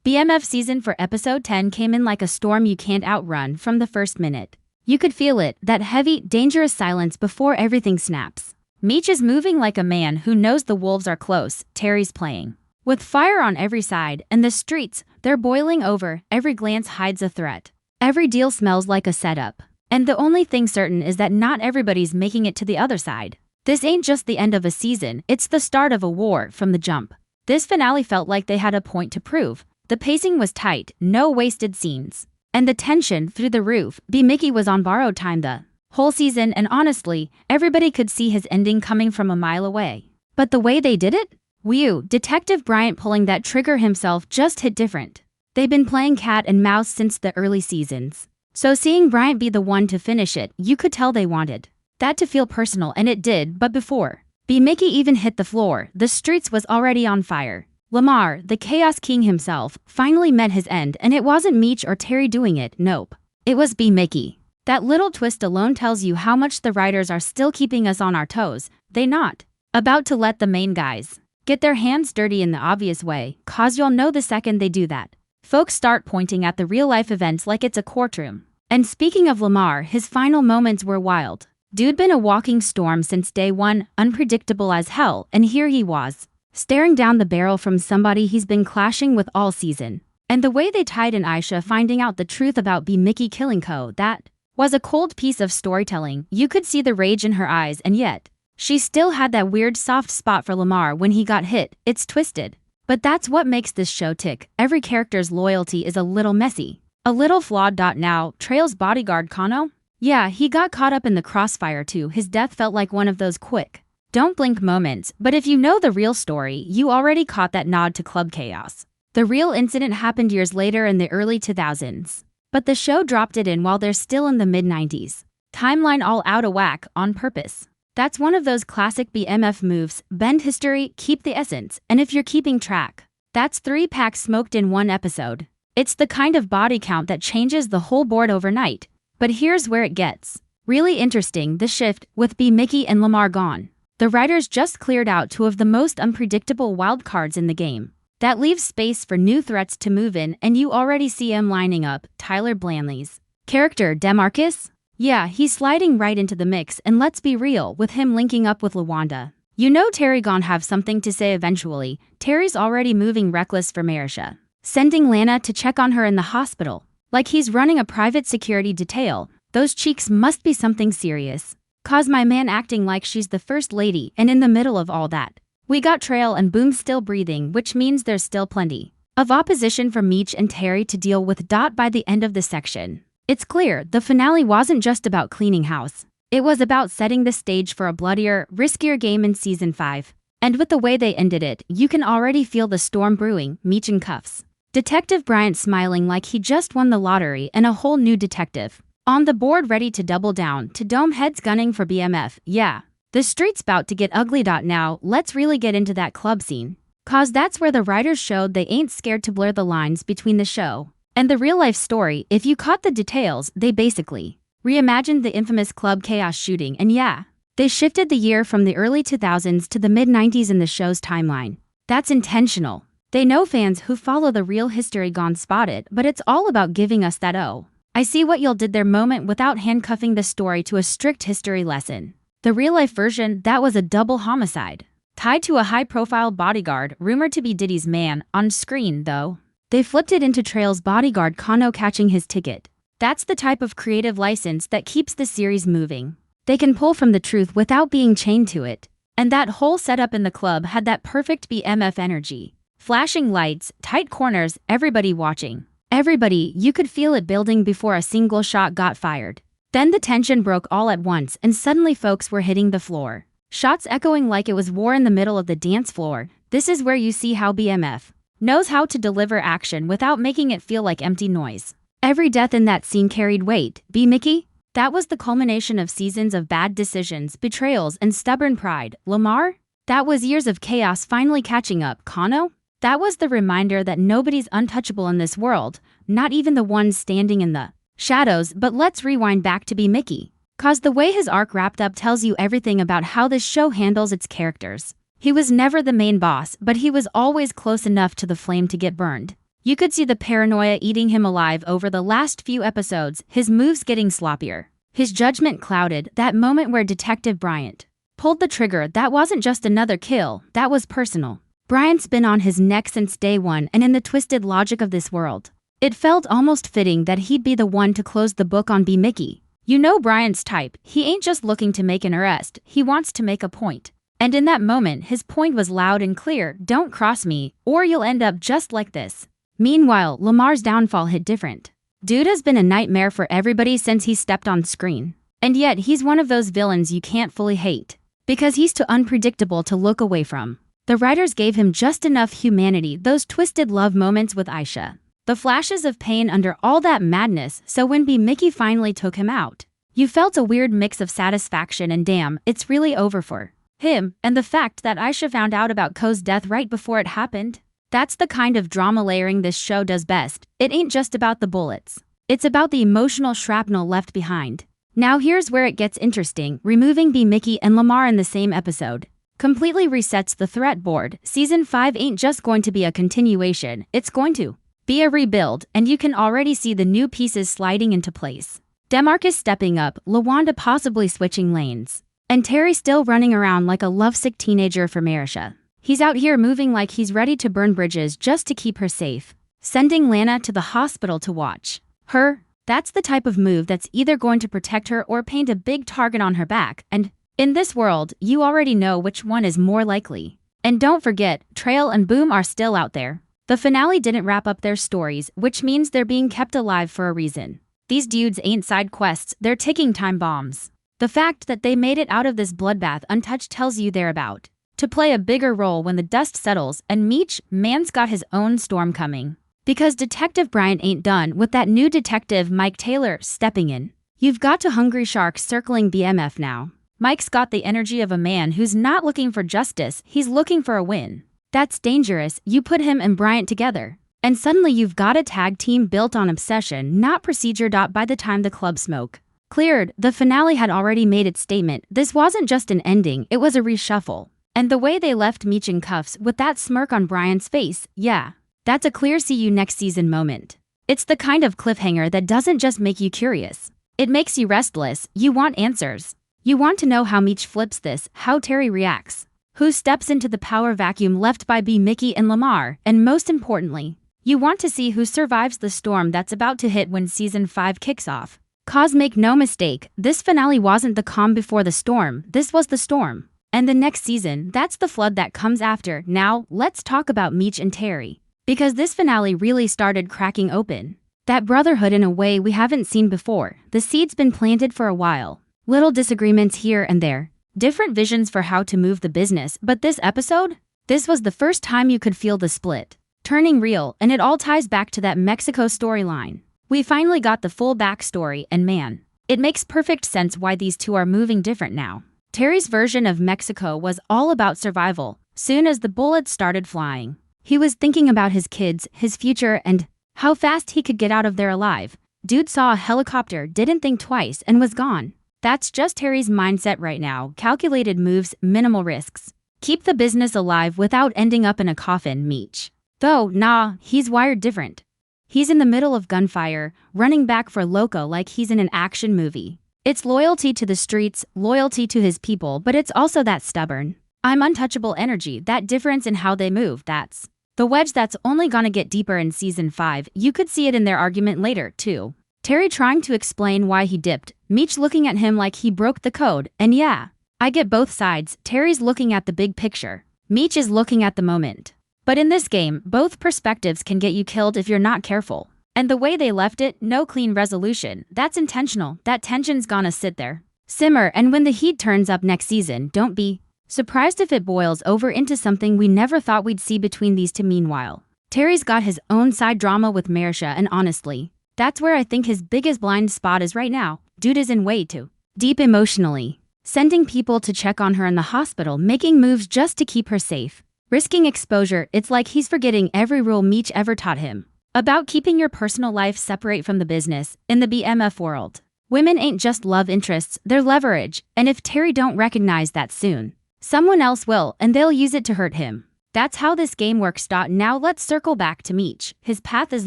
BMF season for episode 10 came in like a storm you can't outrun from the first minute. You could feel it, that heavy, dangerous silence before everything snaps. Meech is moving like a man who knows the wolves are close. Terry's playing with fire on every side, and the streets, they're boiling over. Every glance hides a threat. Every deal smells like a setup. And the only thing certain is that not everybody's making it to the other side. This ain't just the end of a season, it's the start of a war from the jump. This finale felt like they had a point to prove. The pacing was tight, no wasted scenes. And the tension through the roof. Mickey was on borrowed time the whole season, and honestly, everybody could see his ending coming from a mile away. But the way they did it? Whew, Detective Bryant pulling that trigger himself just hit different. They've been playing cat and mouse since the early seasons. So seeing Bryant be the one to finish it, you could tell they wanted that to feel personal, and it did. But before Mickey even hit the floor, the streets was already on fire. Lamar, the Chaos King himself, finally met his end, and it wasn't Meech or Terry doing it, nope. It was Mickey. That little twist alone tells you how much the writers are still keeping us on our toes. They not about to let the main guys get their hands dirty in the obvious way, cause you'll know the second they do that. Folks start pointing at the real-life events like it's a courtroom. And speaking of Lamar, his final moments were wild. Dude been a walking storm since day one, unpredictable as hell, and here he was, staring down the barrel from somebody he's been clashing with all season. And the way they tied in Aisha finding out the truth about Mickey killing Co, that was a cold piece of storytelling. You could see the rage in her eyes, and yet she still had that weird soft spot for Lamar when he got hit. It's twisted. But that's what makes this show tick. Every character's loyalty is a little messy, a little flawed. Now, Trail's bodyguard Kano? Yeah, he got caught up in the crossfire too. His death felt like one of those quick, don't blink moments, but if you know the real story, you already caught that nod to Club Chaos. The real incident happened years later in the early 2000s. But the show dropped it in while they're still in the mid-90s. Timeline all out of whack, on purpose. That's one of those classic BMF moves, bend history, keep the essence, and if you're keeping track, that's 3 packs smoked in one episode. It's the kind of body count that changes the whole board overnight. But here's where it gets really interesting, the shift, with Mickey and Lamar gone. The writers just cleared out 2 of the most unpredictable wildcards in the game. That leaves space for new threats to move in, and you already see him lining up. Tyler Blandley's character, DeMarcus? Yeah, he's sliding right into the mix, and let's be real, with him linking up with LaWanda, you know Terry gon' have something to say eventually. Terry's already moving reckless for Marisha, sending Lana to check on her in the hospital, like he's running a private security detail. Those cheeks must be something serious. Cause my man acting like she's the first lady, and in the middle of all that, we got Trail and Boom still breathing, which means there's still plenty of opposition for Meech and Terry to deal with. By the end of the section, it's clear the finale wasn't just about cleaning house. It was about setting the stage for a bloodier, riskier game in season 5. And with the way they ended it, you can already feel the storm brewing. Meech in cuffs. Detective Bryant smiling like he just won the lottery, and a whole new detective on the board ready to double down. To Dome heads gunning for BMF. Yeah. The street's bout to get ugly. Now, let's really get into that club scene. Cause that's where the writers showed they ain't scared to blur the lines between the show and the real-life story. If you caught the details, they basically reimagined the infamous Club Chaos shooting, and yeah, they shifted the year from the early 2000s to the mid-90s in the show's timeline. That's intentional. They know fans who follow the real history gon' spot it, but it's all about giving us that "oh, I see what y'all did there" moment without handcuffing the story to a strict history lesson. The real-life version, that was a double homicide, tied to a high-profile bodyguard, rumored to be Diddy's man. On screen, though, they flipped it into Trail's bodyguard Kano catching his ticket. That's the type of creative license that keeps the series moving. They can pull from the truth without being chained to it. And that whole setup in the club had that perfect BMF energy. Flashing lights, tight corners, everybody watching. Everybody, you could feel it building before a single shot got fired. Then the tension broke all at once, and suddenly folks were hitting the floor. Shots echoing like it was war in the middle of the dance floor. This is where you see how BMF knows how to deliver action without making it feel like empty noise. Every death in that scene carried weight. Mickey? That was the culmination of seasons of bad decisions, betrayals, and stubborn pride. Lamar? That was years of chaos finally catching up. Kano? That was the reminder that nobody's untouchable in this world, not even the ones standing in the shadows. But let's rewind back to Mickey. Cause the way his arc wrapped up tells you everything about how this show handles its characters. He was never the main boss, but he was always close enough to the flame to get burned. You could see the paranoia eating him alive over the last few episodes, his moves getting sloppier, his judgment clouded. That moment where Detective Bryant pulled the trigger, that wasn't just another kill, that was personal. Bryant's been on his neck since day one, and in the twisted logic of this world, it felt almost fitting that he'd be the one to close the book on B. Mickey. You know Bryant's type, he ain't just looking to make an arrest, he wants to make a point. And in that moment, his point was loud and clear: don't cross me, or you'll end up just like this. Meanwhile, Lamar's downfall hit different. Dude has been a nightmare for everybody since he stepped on screen. And yet, he's one of those villains you can't fully hate, because he's too unpredictable to look away from. The writers gave him just enough humanity, those twisted love moments with Aisha, the flashes of pain under all that madness, so when B. Mickey finally took him out, you felt a weird mix of satisfaction and damn, it's really over for him. And the fact that Aisha found out about Ko's death right before it happened, that's the kind of drama layering this show does best. It ain't just about the bullets, it's about the emotional shrapnel left behind. Now here's where it gets interesting. Removing B. Mickey and Lamar in the same episode completely resets the threat board. Season 5 ain't just going to be a continuation, it's going to be a rebuild, and you can already see the new pieces sliding into place. Demarcus stepping up, LaWanda possibly switching lanes, and Terry still running around like a lovesick teenager for Marisha. He's out here moving like he's ready to burn bridges just to keep her safe, sending Lana to the hospital to watch her. That's the type of move that's either going to protect her or paint a big target on her back, and in this world, you already know which one is more likely. And don't forget, Trail and Boom are still out there. The finale didn't wrap up their stories, which means they're being kept alive for a reason. These dudes ain't side quests, they're ticking time bombs. The fact that they made it out of this bloodbath untouched tells you they're about to play a bigger role when the dust settles, and Meech, man's got his own storm coming. Because Detective Bryant ain't done with that new detective Mike Taylor stepping in. You've got two hungry sharks circling BMF now. Mike's got the energy of a man who's not looking for justice, he's looking for a win. That's dangerous. You put him and Bryant together, and suddenly you've got a tag team built on obsession, not procedure. By the time the club smoke cleared, the finale had already made its statement. This wasn't just an ending, it was a reshuffle. And the way they left Meech in cuffs with that smirk on Bryant's face, yeah, that's a clear see you next season moment. It's the kind of cliffhanger that doesn't just make you curious, it makes you restless. You want answers. You want to know how Meech flips this, how Terry reacts, who steps into the power vacuum left by B. Mickey and Lamar, and most importantly, you want to see who survives the storm that's about to hit when Season 5 kicks off. 'Cause make no mistake, this finale wasn't the calm before the storm, this was the storm. And the next season, that's the flood that comes after. Now, let's talk about Meech and Terry, because this finale really started cracking open that brotherhood in a way we haven't seen before. The seed's been planted for a while. Little disagreements here and there, different visions for how to move the business, but this episode? This was the first time you could feel the split turning real, and it all ties back to that Mexico storyline. We finally got the full backstory, and man, it makes perfect sense why these two are moving different now. Terry's version of Mexico was all about survival. Soon as the bullets started flying, he was thinking about his kids, his future, and how fast he could get out of there alive. Dude saw a helicopter, didn't think twice, and was gone. That's just Terry's mindset right now. Calculated moves, minimal risks. Keep the business alive without ending up in a coffin. Meech, though, nah, he's wired different. He's in the middle of gunfire, running back for Loco like he's in an action movie. It's loyalty to the streets, loyalty to his people, but it's also that stubborn, I'm untouchable energy, that difference in how they move. That's the wedge that's only gonna get deeper in Season 5. You could see it in their argument later, too. Terry trying to explain why he dipped, Meech looking at him like he broke the code, and yeah, I get both sides. Terry's looking at the big picture, Meech is looking at the moment. But in this game, both perspectives can get you killed if you're not careful. And the way they left it, no clean resolution, that's intentional. That tension's gonna sit there, simmer, and when the heat turns up next season, don't be surprised if it boils over into something we never thought we'd see between these two. Meanwhile, Terry's got his own side drama with Marisha, and honestly, that's where I think his biggest blind spot is right now. Dude is in way too deep emotionally, sending people to check on her in the hospital, making moves just to keep her safe, risking exposure. It's like he's forgetting every rule Meech ever taught him about keeping your personal life separate from the business. In the BMF world, women ain't just love interests, they're leverage, and if Terry don't recognize that soon, someone else will, and they'll use it to hurt him. That's how this game works. Now let's circle back to Meech. His path is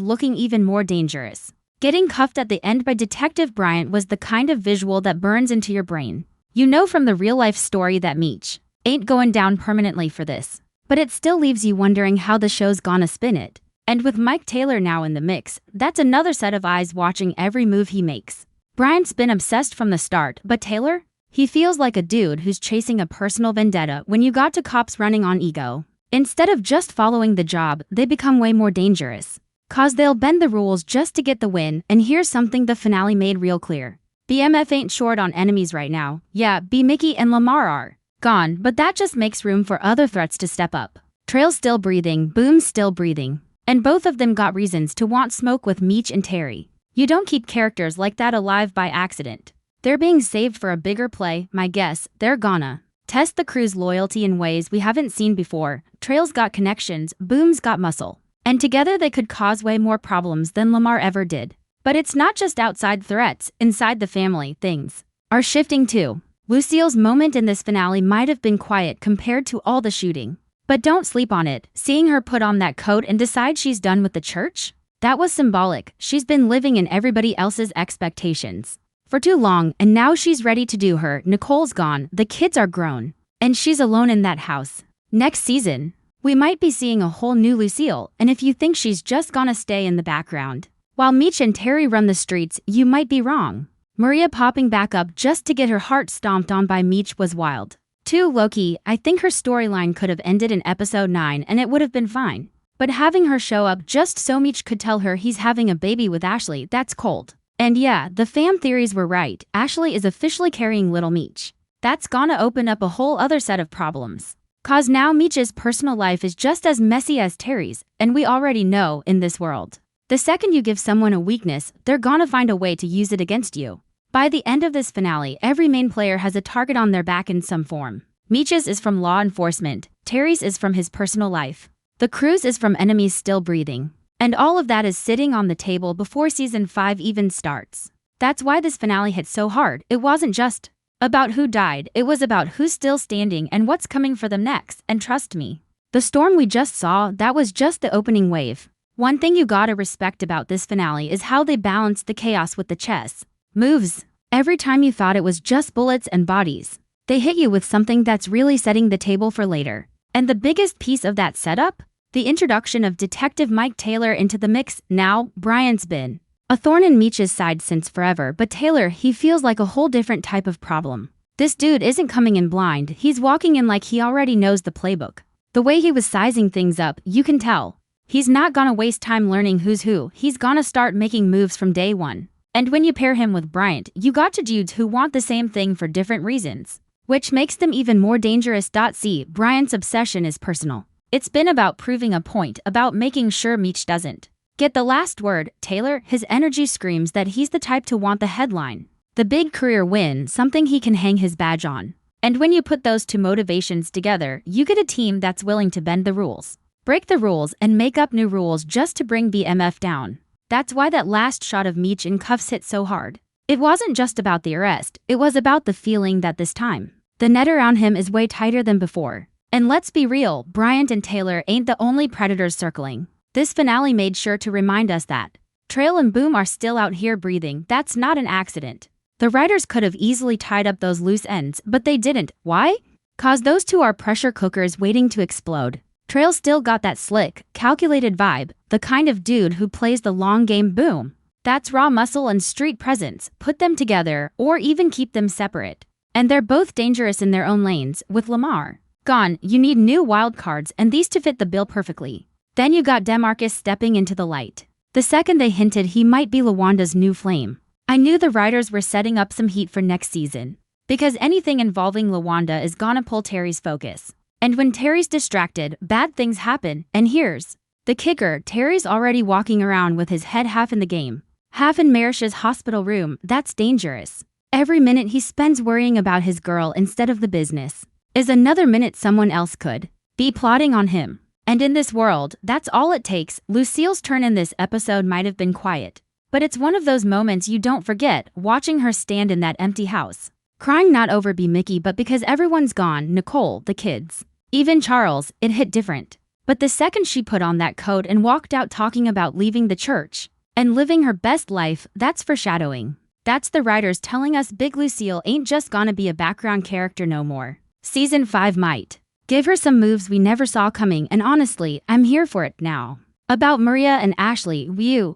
looking even more dangerous. Getting cuffed at the end by Detective Bryant was the kind of visual that burns into your brain. You know from the real-life story that Meech ain't going down permanently for this. But it still leaves you wondering how the show's gonna spin it. And with Mike Taylor now in the mix, that's another set of eyes watching every move he makes. Bryant's been obsessed from the start, but Taylor? He feels like a dude who's chasing a personal vendetta when you got to cops running on ego. Instead of just following the job, they become way more dangerous. 'Cause they'll bend the rules just to get the win, and here's something the finale made real clear. BMF ain't short on enemies right now. Yeah, B. Mickey and Lamar are gone, but that just makes room for other threats to step up. Trail's still breathing, Boom's still breathing. And both of them got reasons to want smoke with Meech and Terry. You don't keep characters like that alive by accident. They're being saved for a bigger play. My guess, they're gonna test the crew's loyalty in ways we haven't seen before. Trail's got connections, Boom's got muscle. And together they could cause way more problems than Lamar ever did. But it's not just outside threats, inside the family, things are shifting too. Lucille's moment in this finale might have been quiet compared to all the shooting. But don't sleep on it. Seeing her put on that coat and decide she's done with the church? That was symbolic. She's been living in everybody else's expectations for too long, and now she's ready to do her. Nicole's gone, the kids are grown, and she's alone in that house. Next season, we might be seeing a whole new Lucille, and if you think she's just gonna stay in the background while Meech and Terry run the streets, you might be wrong. Maria popping back up just to get her heart stomped on by Meech was wild. Too low-key, I think her storyline could have ended in episode 9 and it would have been fine. But having her show up just so Meech could tell her he's having a baby with Ashley, that's cold. And yeah, the fan theories were right. Ashley is officially carrying little Meech. That's gonna open up a whole other set of problems. 'Cause now Meech's personal life is just as messy as Terry's, and we already know in this world, the second you give someone a weakness, they're gonna find a way to use it against you. By the end of this finale, every main player has a target on their back in some form. Meech's is from law enforcement, Terry's is from his personal life, the crew's is from enemies still breathing. And all of that is sitting on the table before season 5 even starts. That's why this finale hit so hard. It wasn't just about who died, it was about who's still standing and what's coming for them next. And trust me, the storm we just saw, that was just the opening wave. One thing you gotta respect about this finale is how they balanced the chaos with the chess moves. Every time you thought it was just bullets and bodies, they hit you with something that's really setting the table for later. And the biggest piece of that setup? The introduction of Detective Mike Taylor into the mix. Now, Bryant's been a thorn in Meech's side since forever, but Taylor, he feels like a whole different type of problem. This dude isn't coming in blind, he's walking in like he already knows the playbook. The way he was sizing things up, you can tell. He's not gonna waste time learning who's who, he's gonna start making moves from day one. And when you pair him with Bryant, you got two dudes who want the same thing for different reasons, which makes them even more dangerous. See, Bryant's obsession is personal. It's been about proving a point, about making sure Meech doesn't get the last word. Taylor, his energy screams that he's the type to want the headline, the big career win, something he can hang his badge on. And when you put those two motivations together, you get a team that's willing to bend the rules, break the rules, and make up new rules just to bring BMF down. That's why that last shot of Meech in cuffs hit so hard. It wasn't just about the arrest, it was about the feeling that this time, the net around him is way tighter than before. And let's be real, Bryant and Taylor ain't the only predators circling. This finale made sure to remind us that Trail and Boom are still out here breathing. That's not an accident. The writers could have easily tied up those loose ends, but they didn't. Why? 'Cause those two are pressure cookers waiting to explode. Trail still got that slick, calculated vibe, the kind of dude who plays the long game. Boom, that's raw muscle and street presence. Put them together, or even keep them separate, and they're both dangerous in their own lanes. With Lamar gone, you need new wild cards, and these to fit the bill perfectly. Then you got DeMarcus stepping into the light. The second they hinted he might be Lawanda's new flame, I knew the writers were setting up some heat for next season. Because anything involving Lawanda is gonna pull Terry's focus. And when Terry's distracted, bad things happen. And here's the kicker, Terry's already walking around with his head half in the game, half in Marish's hospital room. That's dangerous. Every minute he spends worrying about his girl instead of the business is another minute someone else could be plotting on him. And in this world, that's all it takes. Lucille's turn in this episode might have been quiet, but it's one of those moments you don't forget, watching her stand in that empty house, crying not over B. Mickey but because everyone's gone, Nicole, the kids, Even Charles, it hit different. But the second she put on that coat and walked out talking about leaving the church and living her best life, that's foreshadowing. That's the writers telling us Big Lucille ain't just gonna be a background character no more. Season 5 might give her some moves we never saw coming, and honestly, I'm here for it now. About Maria and Ashley,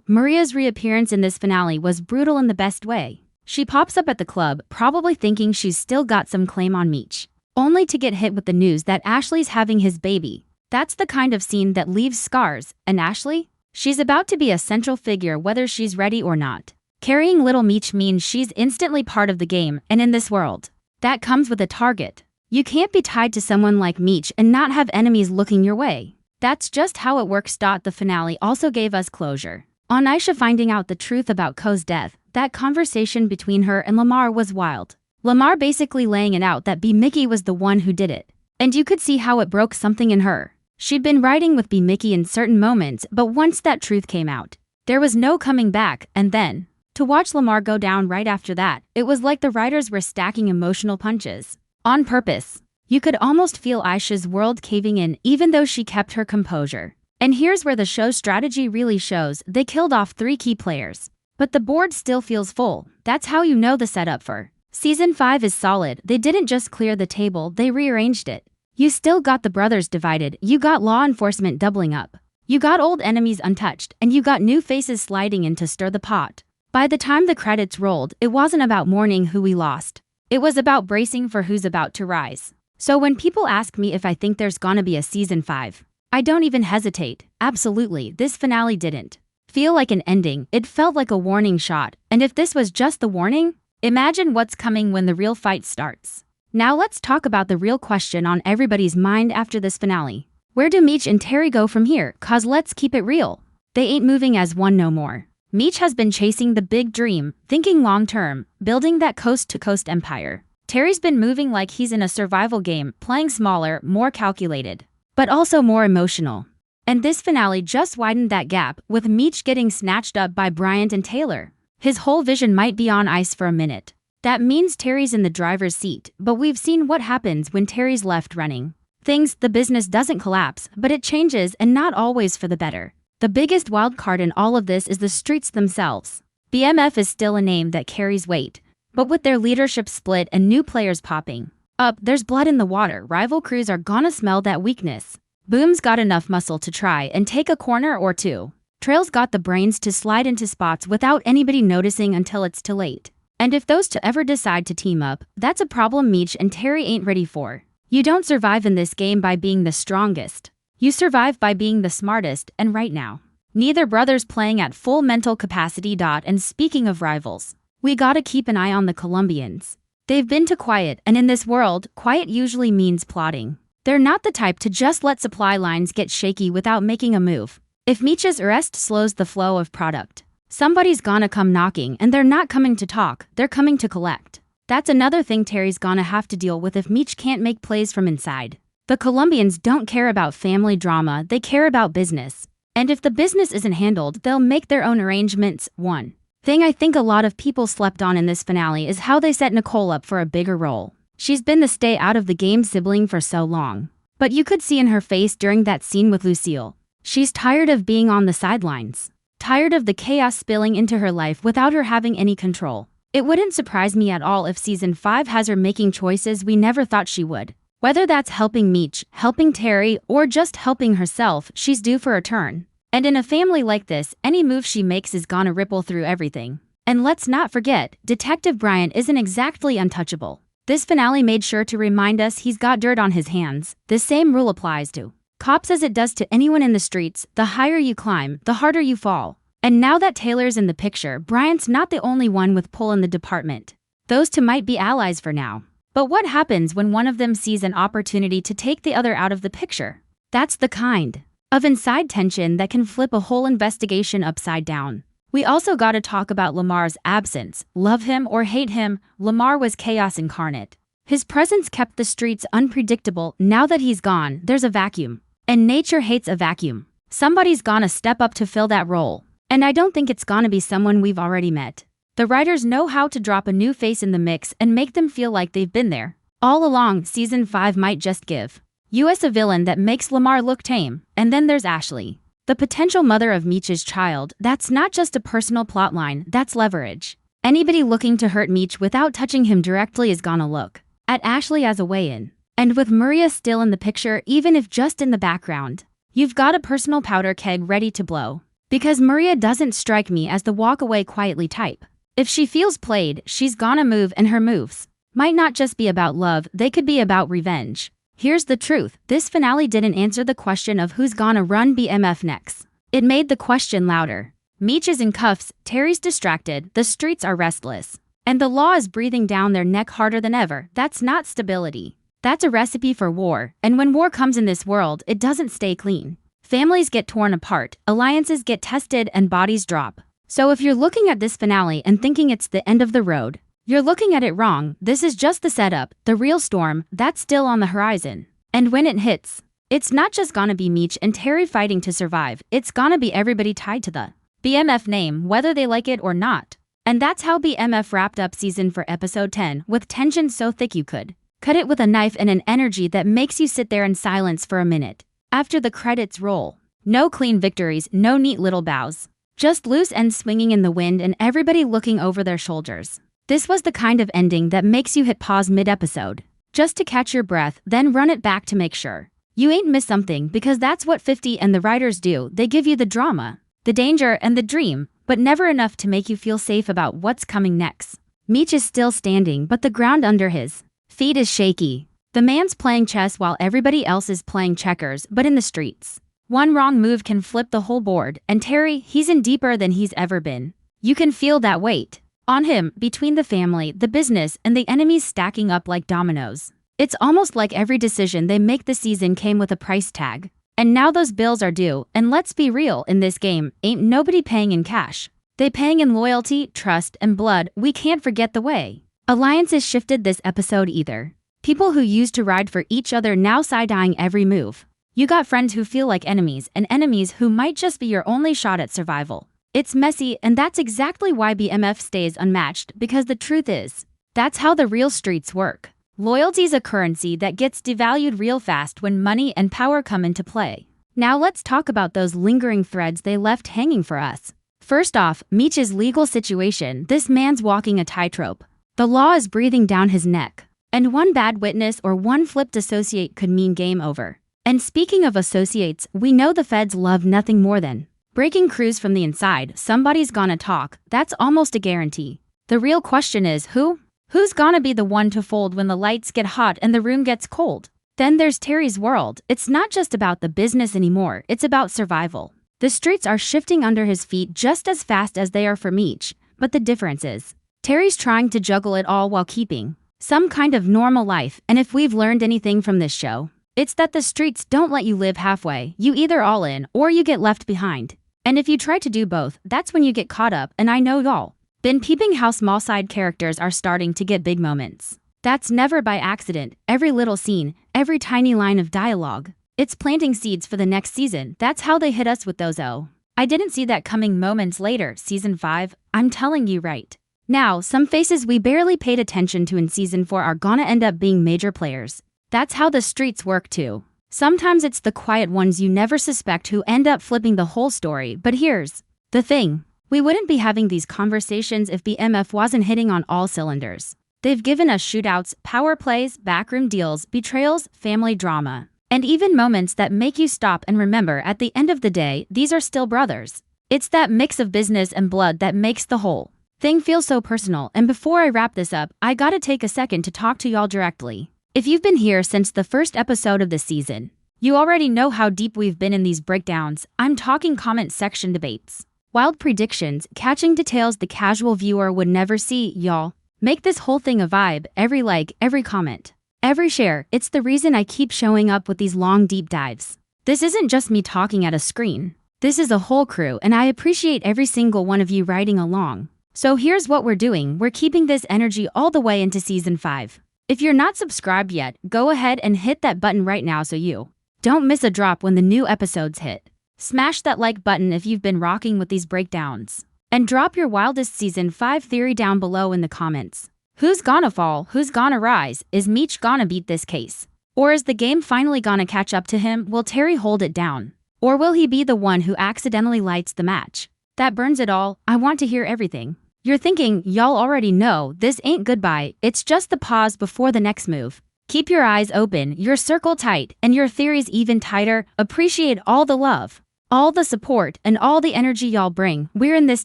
Maria's reappearance in this finale was brutal in the best way. She pops up at the club, probably thinking she's still got some claim on Meech, only to get hit with the news that Ashley's having his baby. That's the kind of scene that leaves scars, and Ashley? She's about to be a central figure whether she's ready or not. Carrying little Meech means she's instantly part of the game, and in this world, that comes with a target. You can't be tied to someone like Meech and not have enemies looking your way. That's just how it works. The finale also gave us closure on Aisha finding out the truth about Ko's death. That conversation between her and Lamar was wild. Lamar basically laying it out that B. Mickey was the one who did it. And you could see how it broke something in her. She'd been riding with B. Mickey in certain moments, but once that truth came out, there was no coming back. And then, to watch Lamar go down right after that, it was like the writers were stacking emotional punches. On purpose. You could almost feel Aisha's world caving in even though she kept her composure. And here's where the show's strategy really shows. They killed off 3 key players. But the board still feels full. That's how you know the setup for Season 5 is solid. They didn't just clear the table, they rearranged it. You still got the brothers divided, you got law enforcement doubling up. You got old enemies untouched, and you got new faces sliding in to stir the pot. By the time the credits rolled, it wasn't about mourning who we lost. It was about bracing for who's about to rise. So when people ask me if I think there's gonna be a Season 5, I don't even hesitate. Absolutely, this finale didn't feel like an ending, it felt like a warning shot. And if this was just the warning, imagine what's coming when the real fight starts. Now let's talk about the real question on everybody's mind after this finale. Where do Meech and Terry go from here? Cause let's keep it real. They ain't moving as one no more. Meech has been chasing the big dream, thinking long-term, building that coast-to-coast empire. Terry's been moving like he's in a survival game, playing smaller, more calculated, but also more emotional. And this finale just widened that gap, with Meech getting snatched up by Bryant and Taylor. His whole vision might be on ice for a minute. That means Terry's in the driver's seat, but we've seen what happens when Terry's left running. The business doesn't collapse, but it changes, and not always for the better. The biggest wildcard in all of this is the streets themselves. BMF is still a name that carries weight, but with their leadership split and new players popping up, there's blood in the water. Rival crews are gonna smell that weakness. Boom's got enough muscle to try and take a corner or two. Trail's got the brains to slide into spots without anybody noticing until it's too late. And if those two ever decide to team up, that's a problem Meech and Terry ain't ready for. You don't survive in this game by being the strongest. You survive by being the smartest, and right now, neither brother's playing at full mental capacity. And speaking of rivals, we gotta keep an eye on the Colombians. They've been too quiet, and in this world, quiet usually means plotting. They're not the type to just let supply lines get shaky without making a move. If Meech's arrest slows the flow of product, somebody's gonna come knocking, and they're not coming to talk, they're coming to collect. That's another thing Terry's gonna have to deal with if Meech can't make plays from inside. The Colombians don't care about family drama, they care about business. And if the business isn't handled, they'll make their own arrangements. One thing I think a lot of people slept on in this finale is how they set Nicole up for a bigger role. She's been the stay out of the game sibling for so long. But you could see in her face during that scene with Lucille. She's tired of being on the sidelines. Tired of the chaos spilling into her life without her having any control. It wouldn't surprise me at all if Season 5 has her making choices we never thought she would. Whether that's helping Meech, helping Terry, or just helping herself, she's due for a turn. And in a family like this, any move she makes is gonna ripple through everything. And let's not forget, Detective Bryant isn't exactly untouchable. This finale made sure to remind us he's got dirt on his hands. The same rule applies to cops as it does to anyone in the streets. The higher you climb, the harder you fall. And now that Taylor's in the picture, Bryant's not the only one with pull in the department. Those two might be allies for now. But what happens when one of them sees an opportunity to take the other out of the picture? That's the kind of inside tension that can flip a whole investigation upside down. We also gotta talk about Lamar's absence. Love him or hate him, Lamar was chaos incarnate. His presence kept the streets unpredictable. Now that he's gone, there's a vacuum. And nature hates a vacuum. Somebody's gonna step up to fill that role. And I don't think it's gonna be someone we've already met. The writers know how to drop a new face in the mix and make them feel like they've been there all along. Season 5 might just give US a villain that makes Lamar look tame, and then there's Ashley, the potential mother of Meech's child. That's not just a personal plotline, that's leverage. Anybody looking to hurt Meech without touching him directly is gonna look at Ashley as a way in. And with Maria still in the picture, even if just in the background, you've got a personal powder keg ready to blow. Because Maria doesn't strike me as the walk away quietly type. If she feels played, she's gonna move, and her moves might not just be about love, they could be about revenge. Here's the truth, this finale didn't answer the question of who's gonna run BMF next. It made the question louder. Meech is in cuffs, Terry's distracted, the streets are restless, and the law is breathing down their neck harder than ever. That's not stability. That's a recipe for war, and when war comes in this world, it doesn't stay clean. Families get torn apart, alliances get tested, and bodies drop. So if you're looking at this finale and thinking it's the end of the road, you're looking at it wrong. This is just the setup, the real storm, that's still on the horizon. And when it hits, it's not just gonna be Meech and Terry fighting to survive, it's gonna be everybody tied to the BMF name, whether they like it or not. And that's how BMF wrapped up season 4 episode 10, with tension so thick you could cut it with a knife and an energy that makes you sit there in silence for a minute. After the credits roll, no clean victories, no neat little bows, just loose ends swinging in the wind and everybody looking over their shoulders. This was the kind of ending that makes you hit pause mid-episode, just to catch your breath, then run it back to make sure you ain't missed something, because that's what 50 and the writers do. They give you the drama, the danger, and the dream, but never enough to make you feel safe about what's coming next. Meech is still standing, but the ground under his feet is shaky. The man's playing chess while everybody else is playing checkers, but in the streets, one wrong move can flip the whole board, and Terry, he's in deeper than he's ever been. You can feel that weight on him, between the family, the business, and the enemies stacking up like dominoes. It's almost like every decision they make this season came with a price tag. And now those bills are due, and let's be real, in this game, ain't nobody paying in cash. They paying in loyalty, trust, and blood. We can't forget the way alliances shifted this episode either. People who used to ride for each other now side-eyeing every move. You got friends who feel like enemies, and enemies who might just be your only shot at survival. It's messy, and that's exactly why BMF stays unmatched, because the truth is, that's how the real streets work. Loyalty's a currency that gets devalued real fast when money and power come into play. Now let's talk about those lingering threads they left hanging for us. First off, Meech's legal situation. This man's walking a tightrope. The law is breathing down his neck, and one bad witness or one flipped associate could mean game over. And speaking of associates, we know the feds love nothing more than breaking crews from the inside. Somebody's gonna talk, that's almost a guarantee. The real question is who? Who's gonna be the one to fold when the lights get hot and the room gets cold? Then there's Terry's world. It's not just about the business anymore, it's about survival. The streets are shifting under his feet just as fast as they are for Meech, but the difference is, Terry's trying to juggle it all while keeping some kind of normal life, and if we've learned anything from this show, it's that the streets don't let you live halfway. You either all in, or you get left behind. And if you try to do both, that's when you get caught up, and I know y'all been peeping how small side characters are starting to get big moments. That's never by accident. Every little scene, every tiny line of dialogue, it's planting seeds for the next season. That's how they hit us with those I didn't see that coming moments later. Season 5, I'm telling you right now, some faces we barely paid attention to in season 4 are gonna end up being major players. That's how the streets work too. Sometimes it's the quiet ones you never suspect who end up flipping the whole story. But here's the thing. We wouldn't be having these conversations if BMF wasn't hitting on all cylinders. They've given us shootouts, power plays, backroom deals, betrayals, family drama, and even moments that make you stop and remember at the end of the day, these are still brothers. It's that mix of business and blood that makes the whole thing feel so personal. And before I wrap this up, I gotta take a second to talk to y'all directly. If you've been here since the first episode of this season, you already know how deep we've been in these breakdowns. I'm talking comment section debates, wild predictions, catching details the casual viewer would never see. Y'all make this whole thing a vibe. Every like, every comment, every share, it's the reason I keep showing up with these long deep dives. This isn't just me talking at a screen. This is a whole crew, and I appreciate every single one of you riding along. So here's what we're doing. We're keeping this energy all the way into season 5. If you're not subscribed yet, go ahead and hit that button right now so you don't miss a drop when the new episodes hit. Smash that like button if you've been rocking with these breakdowns. And drop your wildest season 5 theory down below in the comments. Who's gonna fall? Who's gonna rise? Is Meech gonna beat this case? Or is the game finally gonna catch up to him? Will Terry hold it down? Or will he be the one who accidentally lights the match that burns it all? I want to hear everything. You're thinking, y'all already know, this ain't goodbye, it's just the pause before the next move. Keep your eyes open, your circle tight, and your theories even tighter. Appreciate all the love, all the support, and all the energy y'all bring. We're in this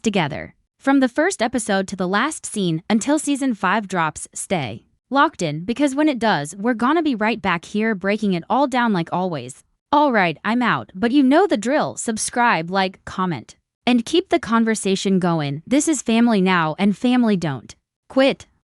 together. From the first episode to the last scene until season 5 drops, stay locked in, because when it does, we're gonna be right back here breaking it all down like always. Alright, I'm out, but you know the drill. Subscribe, like, comment, and keep the conversation going. This is family now, and family don't quit.